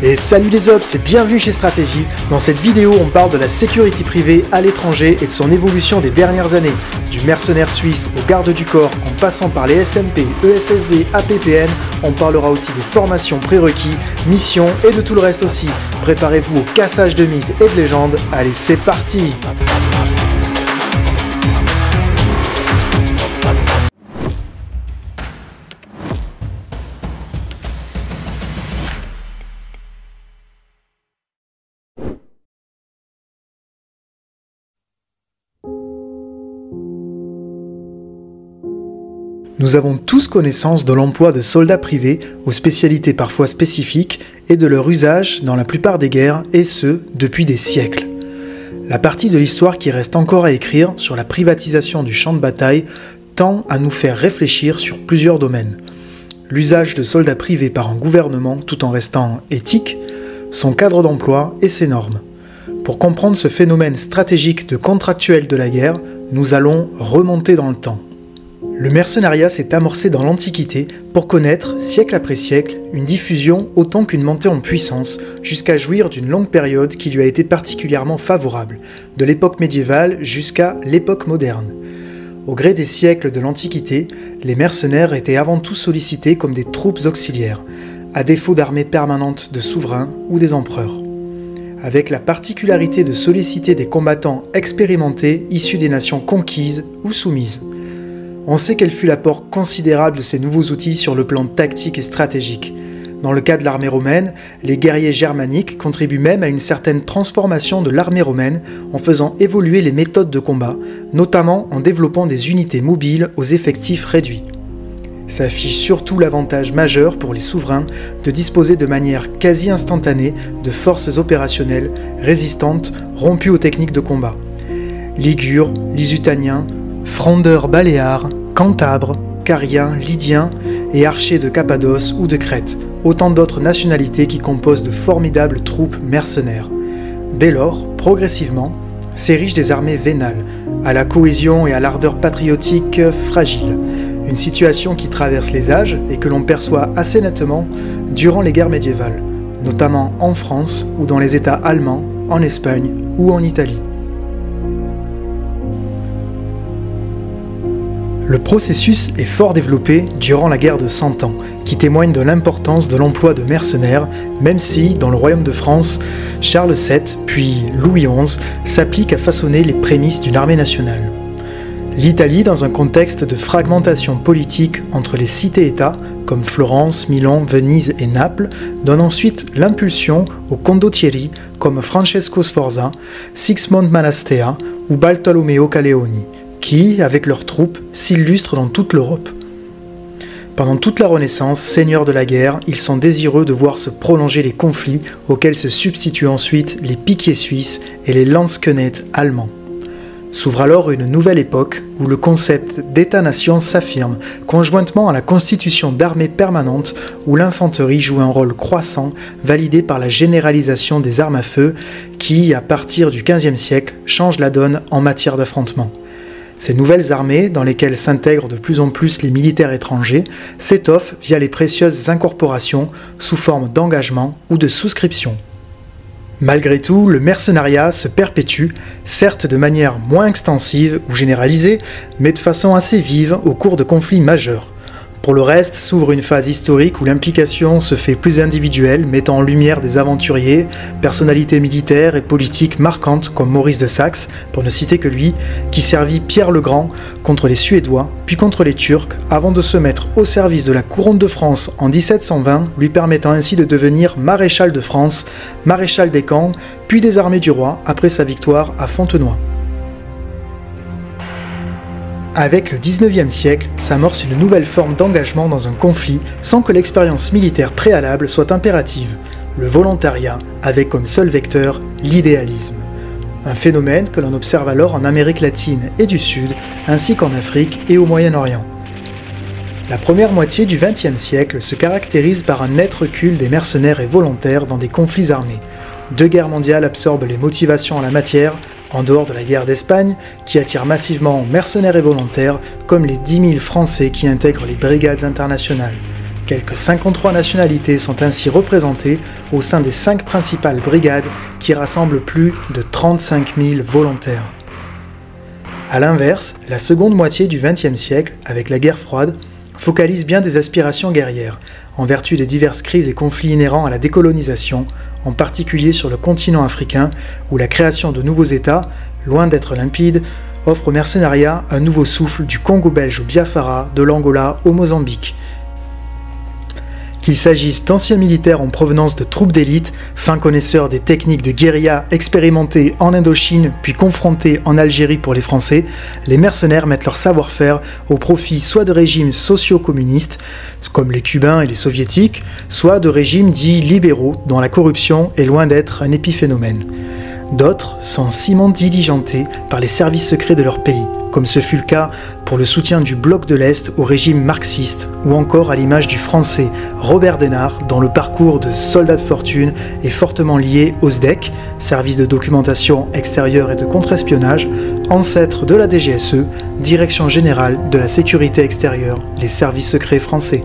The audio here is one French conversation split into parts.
Et salut les ops et bienvenue chez Stratégie. Dans cette vidéo, on parle de la sécurité privée à l'étranger et de son évolution des dernières années. Du mercenaire suisse au garde du corps, en passant par les SMP, ESSD, APPN, on parlera aussi des formations prérequis, missions et de tout le reste aussi. Préparez-vous au cassage de mythes et de légendes. Allez, c'est parti! Nous avons tous connaissance de l'emploi de soldats privés aux spécialités parfois spécifiques et de leur usage dans la plupart des guerres, et ce, depuis des siècles. La partie de l'histoire qui reste encore à écrire sur la privatisation du champ de bataille tend à nous faire réfléchir sur plusieurs domaines. L'usage de soldats privés par un gouvernement tout en restant éthique, son cadre d'emploi et ses normes. Pour comprendre ce phénomène stratégique de contractuel de la guerre, nous allons remonter dans le temps. Le mercenariat s'est amorcé dans l'Antiquité pour connaître, siècle après siècle, une diffusion autant qu'une montée en puissance, jusqu'à jouir d'une longue période qui lui a été particulièrement favorable, de l'époque médiévale jusqu'à l'époque moderne. Au gré des siècles de l'Antiquité, les mercenaires étaient avant tout sollicités comme des troupes auxiliaires, à défaut d'armées permanentes de souverains ou des empereurs. Avec la particularité de solliciter des combattants expérimentés issus des nations conquises ou soumises. On sait quel fut l'apport considérable de ces nouveaux outils sur le plan tactique et stratégique. Dans le cas de l'armée romaine, les guerriers germaniques contribuent même à une certaine transformation de l'armée romaine en faisant évoluer les méthodes de combat, notamment en développant des unités mobiles aux effectifs réduits. Ça affiche surtout l'avantage majeur pour les souverains de disposer de manière quasi instantanée de forces opérationnelles résistantes rompues aux techniques de combat. Ligures, Lusitaniens, frondeurs baléares, cantabres, cariens, lydiens et archers de Cappadoce ou de Crète, autant d'autres nationalités qui composent de formidables troupes mercenaires. Dès lors, progressivement, s'érigent des armées vénales, à la cohésion et à l'ardeur patriotique fragile, une situation qui traverse les âges et que l'on perçoit assez nettement durant les guerres médiévales, notamment en France ou dans les États allemands, en Espagne ou en Italie. Le processus est fort développé durant la guerre de 100 ans, qui témoigne de l'importance de l'emploi de mercenaires, même si, dans le royaume de France, Charles VII, puis Louis XI, s'appliquent à façonner les prémices d'une armée nationale. L'Italie, dans un contexte de fragmentation politique entre les cités-États, comme Florence, Milan, Venise et Naples, donne ensuite l'impulsion aux condottieri comme Francesco Sforza, Sigismondo Malatesta ou Bartolomeo Colleoni, qui, avec leurs troupes, s'illustrent dans toute l'Europe. Pendant toute la Renaissance, seigneurs de la guerre, ils sont désireux de voir se prolonger les conflits auxquels se substituent ensuite les piquiers suisses et les Landsknechts allemands. S'ouvre alors une nouvelle époque où le concept d'État-nation s'affirme, conjointement à la constitution d'armées permanentes où l'infanterie joue un rôle croissant, validé par la généralisation des armes à feu qui, à partir du XVe siècle, change la donne en matière d'affrontement. Ces nouvelles armées, dans lesquelles s'intègrent de plus en plus les militaires étrangers, s'étoffent via les précieuses incorporations sous forme d'engagement ou de souscription. Malgré tout, le mercenariat se perpétue, certes de manière moins extensive ou généralisée, mais de façon assez vive au cours de conflits majeurs. Pour le reste, s'ouvre une phase historique où l'implication se fait plus individuelle, mettant en lumière des aventuriers, personnalités militaires et politiques marquantes comme Maurice de Saxe, pour ne citer que lui, qui servit Pierre le Grand contre les Suédois, puis contre les Turcs, avant de se mettre au service de la couronne de France en 1720, lui permettant ainsi de devenir maréchal de France, maréchal des camps, puis des armées du roi après sa victoire à Fontenoy. Avec le XIXe siècle, s'amorce une nouvelle forme d'engagement dans un conflit sans que l'expérience militaire préalable soit impérative, le volontariat avec comme seul vecteur l'idéalisme. Un phénomène que l'on observe alors en Amérique latine et du Sud, ainsi qu'en Afrique et au Moyen-Orient. La première moitié du XXe siècle se caractérise par un net recul des mercenaires et volontaires dans des conflits armés. Deux guerres mondiales absorbent les motivations en la matière, en dehors de la guerre d'Espagne, qui attire massivement mercenaires et volontaires, comme les 10 000 Français qui intègrent les brigades internationales. Quelques 53 nationalités sont ainsi représentées au sein des 5 principales brigades qui rassemblent plus de 35 000 volontaires. A l'inverse, la seconde moitié du XXe siècle, avec la guerre froide, focalise bien des aspirations guerrières, en vertu des diverses crises et conflits inhérents à la décolonisation, en particulier sur le continent africain, où la création de nouveaux États, loin d'être limpide, offre au mercenariat un nouveau souffle du Congo belge au Biafra, de l'Angola au Mozambique. Qu'il s'agisse d'anciens militaires en provenance de troupes d'élite, fins connaisseurs des techniques de guérilla expérimentées en Indochine puis confrontés en Algérie pour les Français, les mercenaires mettent leur savoir-faire au profit soit de régimes socio-communistes, comme les Cubains et les Soviétiques, soit de régimes dits libéraux, dont la corruption est loin d'être un épiphénomène. D'autres sont ciment diligentés par les services secrets de leur pays, comme ce fut le cas pour le soutien du bloc de l'Est au régime marxiste, ou encore à l'image du français Robert Denard, dont le parcours de soldat de fortune est fortement lié au SDEC, service de documentation extérieure et de contre-espionnage, ancêtre de la DGSE, Direction générale de la sécurité extérieure, les services secrets français.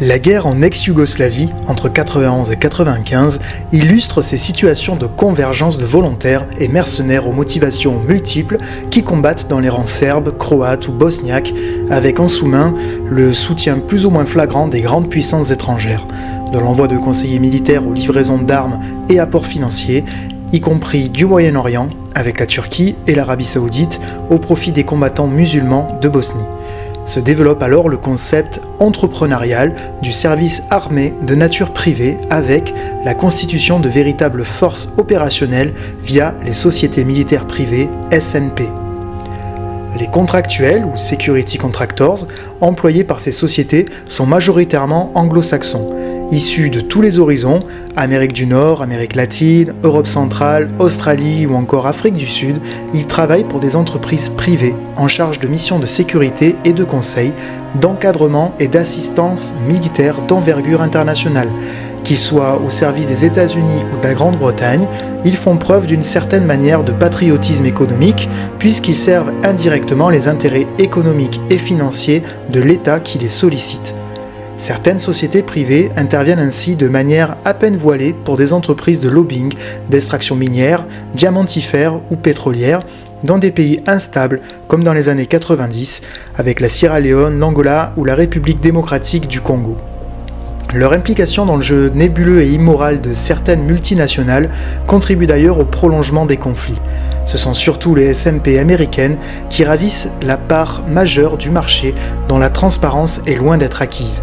La guerre en ex-Yougoslavie, entre 91 et 95, illustre ces situations de convergence de volontaires et mercenaires aux motivations multiples qui combattent dans les rangs serbes, croates ou bosniaques, avec en sous-main le soutien plus ou moins flagrant des grandes puissances étrangères, de l'envoi de conseillers militaires aux livraisons d'armes et apports financiers, y compris du Moyen-Orient, avec la Turquie et l'Arabie Saoudite, au profit des combattants musulmans de Bosnie. Se développe alors le concept entrepreneurial du service armé de nature privée avec la constitution de véritables forces opérationnelles via les sociétés militaires privées SNP. Les contractuels ou security contractors employés par ces sociétés sont majoritairement anglo-saxons, issus de tous les horizons, Amérique du Nord, Amérique latine, Europe centrale, Australie ou encore Afrique du Sud. Ils travaillent pour des entreprises privées en charge de missions de sécurité et de conseil, d'encadrement et d'assistance militaire d'envergure internationale. Qu'ils soient au service des États-Unis ou de la Grande-Bretagne, ils font preuve d'une certaine manière de patriotisme économique puisqu'ils servent indirectement les intérêts économiques et financiers de l'État qui les sollicite. Certaines sociétés privées interviennent ainsi de manière à peine voilée pour des entreprises de lobbying, d'extraction minière, diamantifère ou pétrolière, dans des pays instables comme dans les années 90, avec la Sierra Leone, l'Angola ou la République démocratique du Congo. Leur implication dans le jeu nébuleux et immoral de certaines multinationales contribue d'ailleurs au prolongement des conflits. Ce sont surtout les SMP américaines qui ravissent la part majeure du marché dont la transparence est loin d'être acquise.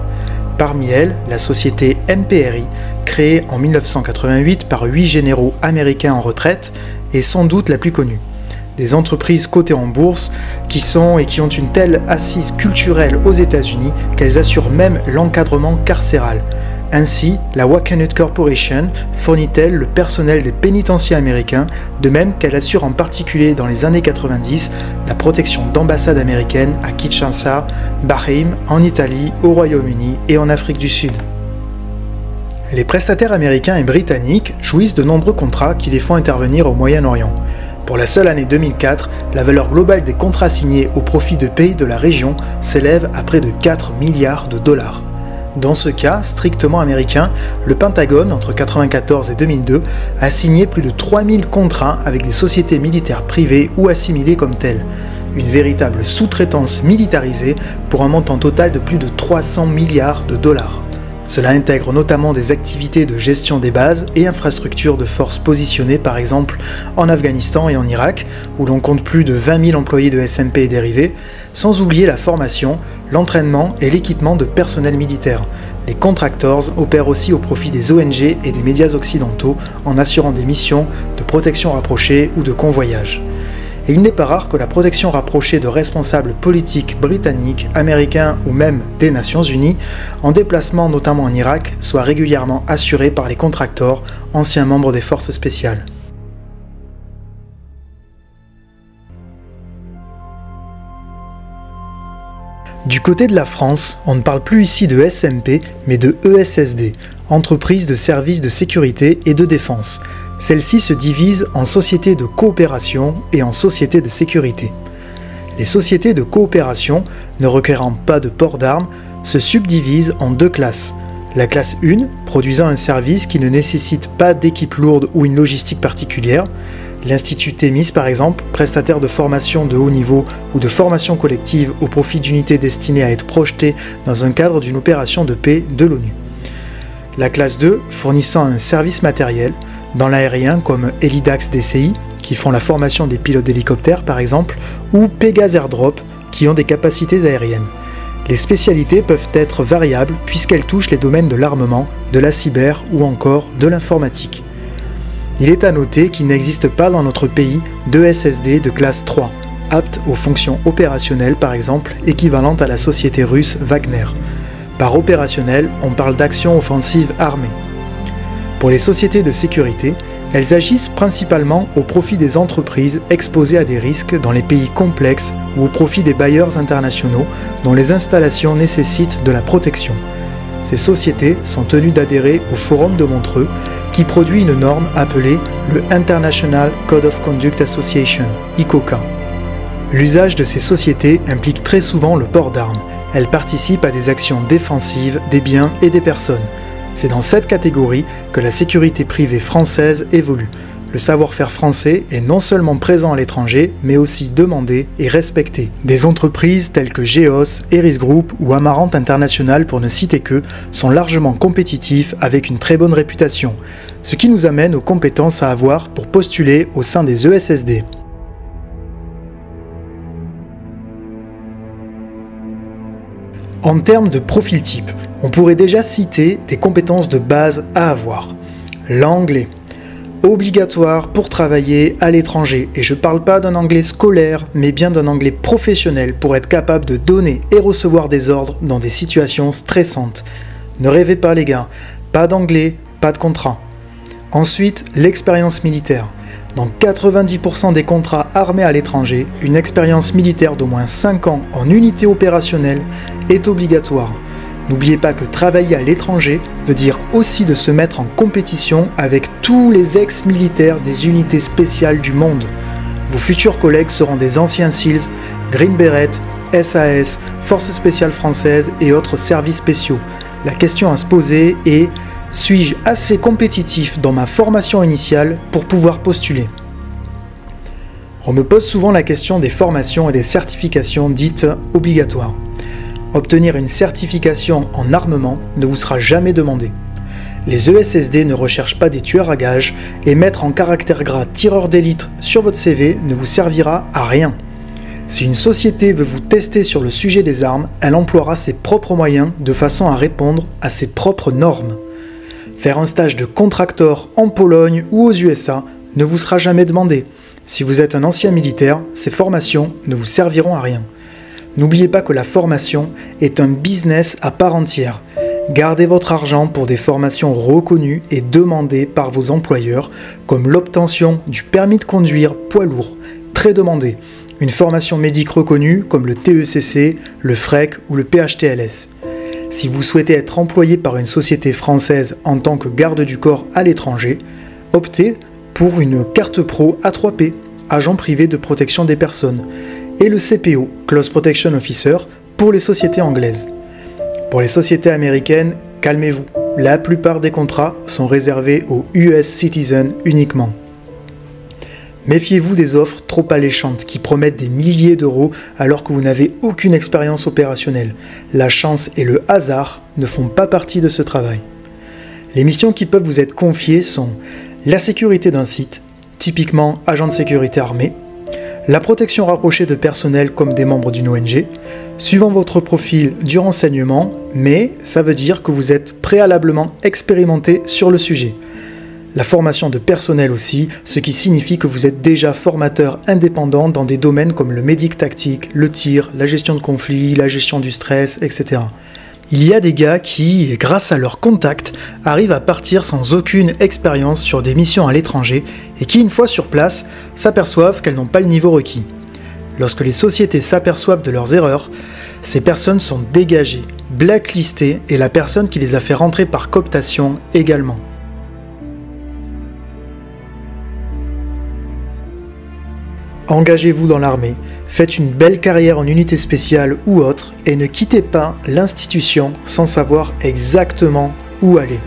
Parmi elles, la société MPRI, créée en 1988 par 8 généraux américains en retraite, est sans doute la plus connue. Des entreprises cotées en bourse qui sont et qui ont une telle assise culturelle aux États-Unis qu'elles assurent même l'encadrement carcéral. Ainsi, la Wackenhut Corporation fournit-elle le personnel des pénitenciers américains, de même qu'elle assure en particulier dans les années 90 la protection d'ambassades américaines à Kinshasa, Bahreïn, en Italie, au Royaume-Uni et en Afrique du Sud. Les prestataires américains et britanniques jouissent de nombreux contrats qui les font intervenir au Moyen-Orient. Pour la seule année 2004, la valeur globale des contrats signés au profit de pays de la région s'élève à près de 4 milliards de dollars. Dans ce cas, strictement américain, le Pentagone, entre 1994 et 2002, a signé plus de 3000 contrats avec des sociétés militaires privées ou assimilées comme telles. Une véritable sous-traitance militarisée pour un montant total de plus de 300 milliards de dollars. Cela intègre notamment des activités de gestion des bases et infrastructures de forces positionnées par exemple en Afghanistan et en Irak, où l'on compte plus de 20 000 employés de SMP et dérivés, sans oublier la formation, l'entraînement et l'équipement de personnel militaire. Les contractors opèrent aussi au profit des ONG et des médias occidentaux en assurant des missions de protection rapprochée ou de convoyage. Et il n'est pas rare que la protection rapprochée de responsables politiques britanniques, américains ou même des Nations Unies, en déplacement notamment en Irak, soit régulièrement assurée par les contractors, anciens membres des forces spéciales. Du côté de la France, on ne parle plus ici de SMP, mais de ESSD, entreprise de services de sécurité et de défense. Celle-ci se divise en sociétés de coopération et en sociétés de sécurité. Les sociétés de coopération, ne requérant pas de port d'armes, se subdivisent en deux classes. La classe 1, produisant un service qui ne nécessite pas d'équipe lourde ou une logistique particulière. L'Institut Thémis, par exemple, prestataire de formation de haut niveau ou de formation collective au profit d'unités destinées à être projetées dans un cadre d'une opération de paix de l'ONU. La classe 2, fournissant un service matériel, dans l'aérien comme Helidax DCI, qui font la formation des pilotes d'hélicoptères par exemple, ou Pegasus Airdrop, qui ont des capacités aériennes. Les spécialités peuvent être variables puisqu'elles touchent les domaines de l'armement, de la cyber ou encore de l'informatique. Il est à noter qu'il n'existe pas dans notre pays de SSD de classe 3, aptes aux fonctions opérationnelles par exemple, équivalentes à la société russe Wagner. Par opérationnel, on parle d'action offensive armée. Pour les sociétés de sécurité, elles agissent principalement au profit des entreprises exposées à des risques dans les pays complexes ou au profit des bailleurs internationaux dont les installations nécessitent de la protection. Ces sociétés sont tenues d'adhérer au Forum de Montreux qui produit une norme appelée le International Code of Conduct Association, ICOCA. L'usage de ces sociétés implique très souvent le port d'armes. Elles participent à des actions défensives des biens et des personnes. C'est dans cette catégorie que la sécurité privée française évolue. Le savoir-faire français est non seulement présent à l'étranger, mais aussi demandé et respecté. Des entreprises telles que Geos, Eris Group ou Amarante International, pour ne citer que, sont largement compétitifs avec une très bonne réputation. Ce qui nous amène aux compétences à avoir pour postuler au sein des ESSD. En termes de profil type, on pourrait déjà citer des compétences de base à avoir. L'anglais. Obligatoire pour travailler à l'étranger, et je ne parle pas d'un anglais scolaire, mais bien d'un anglais professionnel pour être capable de donner et recevoir des ordres dans des situations stressantes. Ne rêvez pas les gars, pas d'anglais, pas de contrat. Ensuite, l'expérience militaire. Dans 90% des contrats armés à l'étranger, une expérience militaire d'au moins 5 ans en unité opérationnelle est obligatoire. N'oubliez pas que travailler à l'étranger veut dire aussi de se mettre en compétition avec tous les ex-militaires des unités spéciales du monde. Vos futurs collègues seront des anciens SEALs, Green Beret, SAS, Forces spéciales françaises et autres services spéciaux. La question à se poser est: suis-je assez compétitif dans ma formation initiale pour pouvoir postuler? On me pose souvent la question des formations et des certifications dites obligatoires. Obtenir une certification en armement ne vous sera jamais demandé. Les ESSD ne recherchent pas des tueurs à gages et mettre en caractère gras tireur d'élite sur votre CV ne vous servira à rien. Si une société veut vous tester sur le sujet des armes, elle emploiera ses propres moyens de façon à répondre à ses propres normes. Faire un stage de contracteur en Pologne ou aux USA ne vous sera jamais demandé. Si vous êtes un ancien militaire, ces formations ne vous serviront à rien. N'oubliez pas que la formation est un business à part entière. Gardez votre argent pour des formations reconnues et demandées par vos employeurs, comme l'obtention du permis de conduire poids lourd, très demandé. Une formation médique reconnue comme le TECC, le FREC ou le PHTLS. Si vous souhaitez être employé par une société française en tant que garde du corps à l'étranger, optez pour une carte pro A3P, agent privé de protection des personnes, et le CPO, Close Protection Officer, pour les sociétés anglaises. Pour les sociétés américaines, calmez-vous, la plupart des contrats sont réservés aux US Citizens uniquement. Méfiez-vous des offres trop alléchantes qui promettent des milliers d'euros alors que vous n'avez aucune expérience opérationnelle. La chance et le hasard ne font pas partie de ce travail. Les missions qui peuvent vous être confiées sont la sécurité d'un site, typiquement agent de sécurité armée, la protection rapprochée de personnel comme des membres d'une ONG, suivant votre profil du renseignement, mais ça veut dire que vous êtes préalablement expérimenté sur le sujet. La formation de personnel aussi, ce qui signifie que vous êtes déjà formateur indépendant dans des domaines comme le médic tactique, le tir, la gestion de conflits, la gestion du stress, etc. Il y a des gars qui, grâce à leurs contacts, arrivent à partir sans aucune expérience sur des missions à l'étranger et qui, une fois sur place, s'aperçoivent qu'elles n'ont pas le niveau requis. Lorsque les sociétés s'aperçoivent de leurs erreurs, ces personnes sont dégagées, blacklistées et la personne qui les a fait rentrer par cooptation également. Engagez-vous dans l'armée, faites une belle carrière en unité spéciale ou autre et ne quittez pas l'institution sans savoir exactement où aller.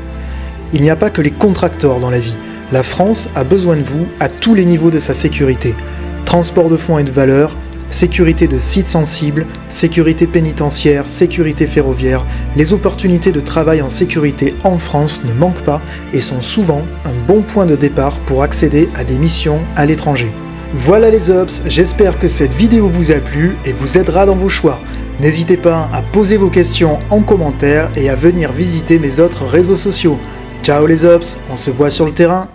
Il n'y a pas que les contracteurs dans la vie. La France a besoin de vous à tous les niveaux de sa sécurité. Transport de fonds et de valeurs, sécurité de sites sensibles, sécurité pénitentiaire, sécurité ferroviaire, les opportunités de travail en sécurité en France ne manquent pas et sont souvent un bon point de départ pour accéder à des missions à l'étranger. Voilà les Ops, j'espère que cette vidéo vous a plu et vous aidera dans vos choix. N'hésitez pas à poser vos questions en commentaire et à venir visiter mes autres réseaux sociaux. Ciao les Ops, on se voit sur le terrain.